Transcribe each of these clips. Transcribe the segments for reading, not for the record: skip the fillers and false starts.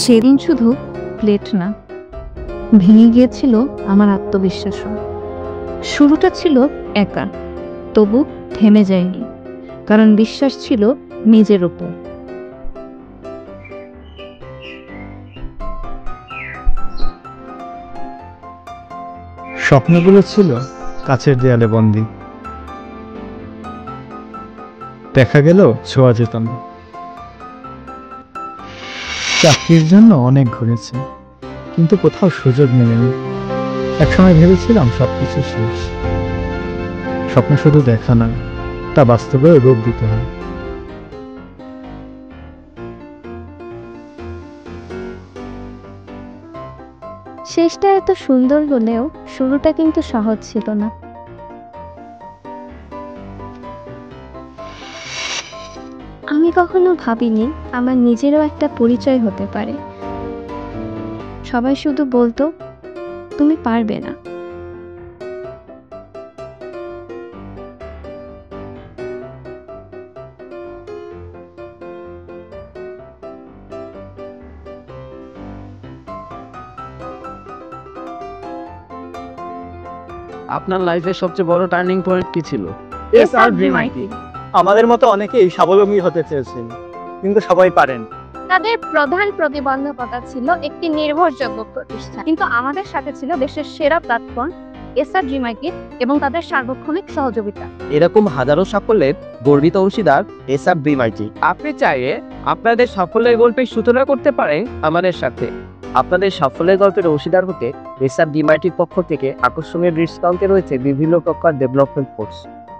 সেদিন শুধু প্লেট না, ভেঙে গিয়েছিল আমার আত্মবিশ্বাসও। শুরুটা ছিল একা, তবু থেমে যায়নি, কারণ বিশ্বাস ছিল নিজের উপর। স্বপ্নগুলো ছিল কাছের দেয়ালে বন্দী, দেখা গেল ছোঁয়া যেত না। চাকরির জন্য অনেক ঘুরেছি, কিন্তু কোথাও সুযোগ মেলেনি। একসময় ভেবেছিলাম সবকিছু শেষ। স্বপ্ন শুধু দেখা না, তা বাস্তবেও রূপ দিতে হয়। শেষটা এত সুন্দর হলেও শুরুটা কিন্তু সহজ ছিল না। আমি কখনো ভাবিনি আমার নিজেরও একটা পরিচয় হতে পারে। সবাই শুধু বলতো, তুমি পারবে না। আপনার লাইফের সবচেয়ে বড় টার্নিং পয়েন্ট কি ছিল? আমাদের মতো অনেকেই স্বাবলম্বী হতে চেয়েছেন, কিন্তু সবাই পারেন। তাদের প্রধান প্রতিবন্ধকতা ছিল একটি নির্ভরযোগ্য প্রতিষ্ঠান, কিন্তু আমাদের সাথে ছিল দেশের সেরা প্ল্যাটফর্ম এসআরজি মার্কেট এবং তাদের সার্বক্ষণিক সহযোগিতা। এরকম হাজারো সাফল্যের গর্বিত অংশীদার এসআরজি মার্কেট। আপনি চাইলে আপনাদের সাফল্যের গল্পের সূচনা করতে পারেন আমাদের সাথে। আপনাদের সাফল্যের গল্পের অংশীদার হতে এসআরজি মার্কেট পক্ষ থেকে আকর্ষণীয় ডিসকাউন্টে রয়েছে বিভিন্ন প্রকার development course,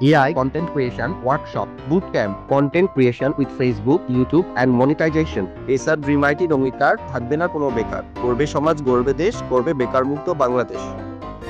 AI content creation workshop, bootcamp, content creation with Facebook, YouTube and monetization. SR dream IT অঙ্গীকার, থাকবে না কোনো বেকার, করবে সমাজ, গড়বে দেশ, করবে বেকার মুক্ত বাংলাদেশ।